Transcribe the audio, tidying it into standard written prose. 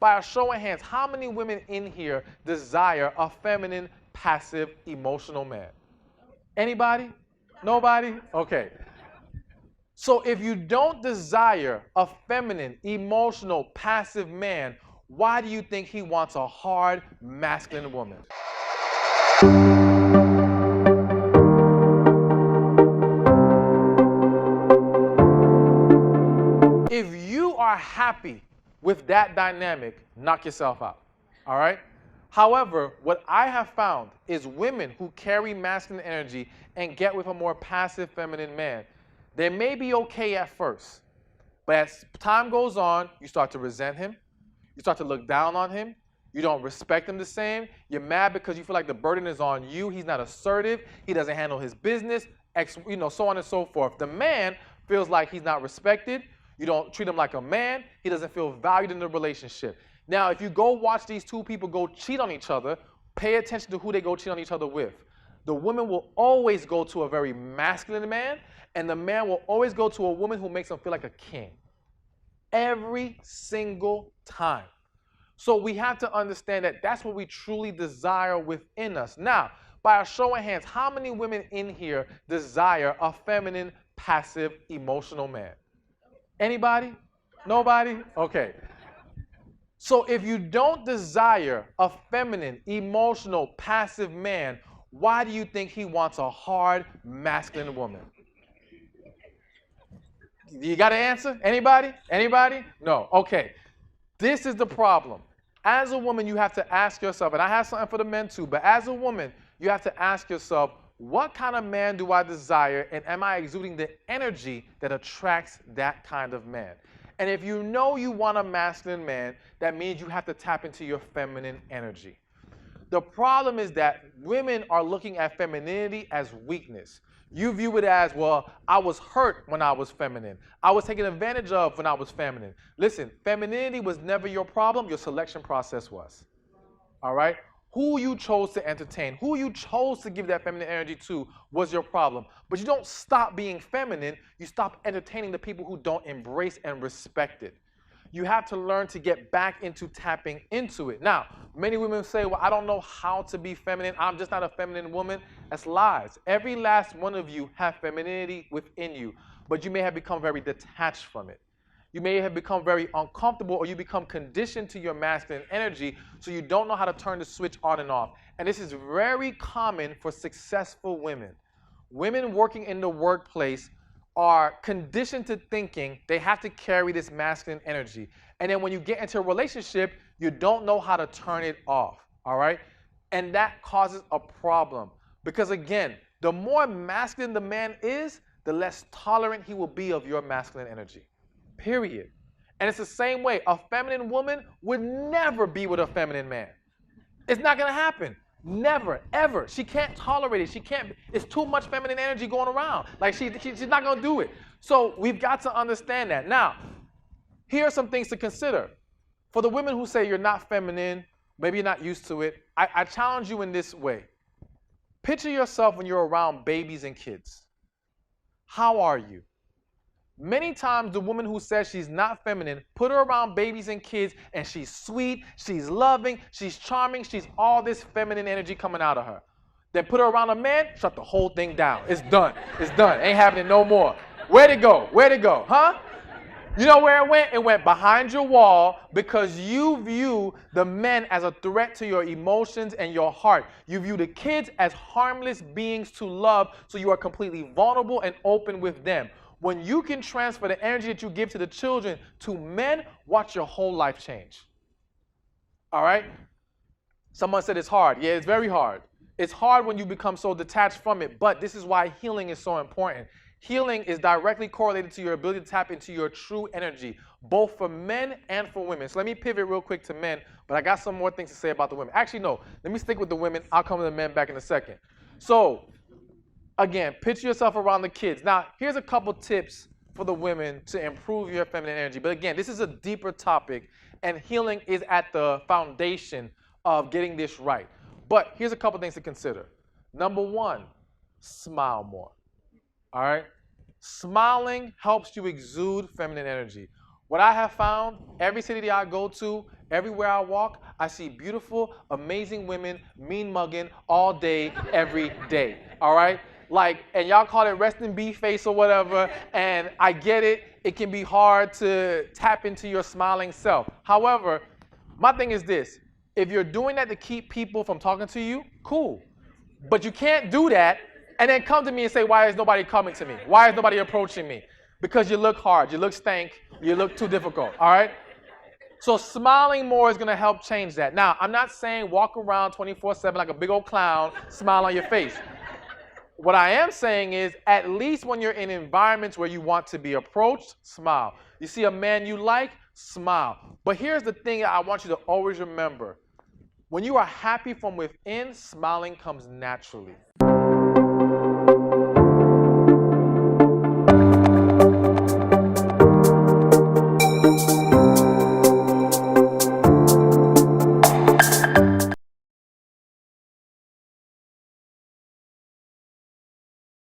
by a show of hands, how many women in here desire a feminine, passive, emotional man? Anybody? Nobody? Okay. So if you don't desire a feminine, emotional, passive man, why do you think he wants a hard, masculine woman? If you are happy with that dynamic, knock yourself out. All right? However, what I have found is women who carry masculine energy and get with a more passive feminine man, they may be okay at first, but as time goes on, you start to resent him, you start to look down on him, you don't respect him the same, you're mad because you feel like the burden is on you, he's not assertive, he doesn't handle his business, so on and so forth. The man feels like he's not respected, you don't treat him like a man, he doesn't feel valued in the relationship. Now, if you go watch these two people go cheat on each other, pay attention to who they go cheat on each other with. The woman will always go to a very masculine man, and the man will always go to a woman who makes him feel like a king. Every single time. So we have to understand that that's what we truly desire within us. Now, by a show of hands, how many women in here desire a feminine, passive, emotional man? Anybody? Nobody? Okay. So if you don't desire a feminine, emotional, passive man, why do you think he wants a hard, masculine woman? You got an answer? Anybody? Anybody? No. Okay. This is the problem. As a woman, you have to ask yourself, and I have something for the men too, but as a woman, you have to ask yourself, what kind of man do I desire, and am I exuding the energy that attracts that kind of man? And if you know you want a masculine man, that means you have to tap into your feminine energy. The problem is that women are looking at femininity as weakness. You view it as, well, I was hurt when I was feminine. I was taken advantage of when I was feminine. Listen, femininity was never your problem. Your selection process was. All right? Who you chose to entertain, who you chose to give that feminine energy to was your problem. But you don't stop being feminine. You stop entertaining the people who don't embrace and respect it. You have to learn to get back into tapping into it. Now, many women say, well, I don't know how to be feminine. I'm just not a feminine woman. That's lies. Every last one of you have femininity within you, but you may have become very detached from it. You may have become very uncomfortable, or you become conditioned to your masculine energy, so you don't know how to turn the switch on and off. And this is very common for successful women. Women working in the workplace are conditioned to thinking they have to carry this masculine energy. And then when you get into a relationship, you don't know how to turn it off, all right? And that causes a problem. Because again, the more masculine the man is, the less tolerant he will be of your masculine energy, period. And it's the same way. A feminine woman would never be with a feminine man. It's not gonna happen. Never, ever. She can't tolerate it. She can't. It's too much feminine energy going around. Like she's not going to do it. So we've got to understand that. Now, here are some things to consider. For the women who say you're not feminine, maybe you're not used to it, I challenge you in this way. Picture yourself when you're around babies and kids. How are you? Many times the woman who says she's not feminine, put her around babies and kids, and she's sweet, she's loving, she's charming, she's all this feminine energy coming out of her. Then put her around a man, shut the whole thing down. It's done. It's done. Ain't happening no more. Where'd it go? Where'd it go? Huh? You know where it went? It went behind your wall because you view the men as a threat to your emotions and your heart. You view the kids as harmless beings to love, so you are completely vulnerable and open with them. When you can transfer the energy that you give to the children to men, watch your whole life change. All right? Someone said it's hard. Yeah, it's very hard. It's hard when you become so detached from it, but this is why healing is so important. Healing is directly correlated to your ability to tap into your true energy, both for men and for women. So let me pivot real quick to men, but I got some more things to say about the women. Actually, no. Let me stick with the women. I'll come to the men back in a second. So, again, picture yourself around the kids. Now, here's a couple tips for the women to improve your feminine energy. But again, this is a deeper topic, and healing is at the foundation of getting this right. But here's a couple things to consider. Number one, smile more. All right? Smiling helps you exude feminine energy. What I have found, every city that I go to, Everywhere I walk, I see beautiful, amazing women, mean mugging all day, every day. All right? Like, and y'all call it resting bee face or whatever, and I get it. It can be hard to tap into your smiling self. However, my thing is this. If you're doing that to keep people from talking to you, cool. But you can't do that and then come to me and say, why is nobody coming to me? Why is nobody approaching me? Because you look hard, you look stank, you look too difficult, all right? So smiling more is going to help change that. Now, I'm not saying walk around 24/7 like a big old clown, smile on your face. What I am saying is, at least when you're in environments where you want to be approached, smile. You see a man you like, smile. But here's the thing that I want you to always remember. When you are happy from within, smiling comes naturally.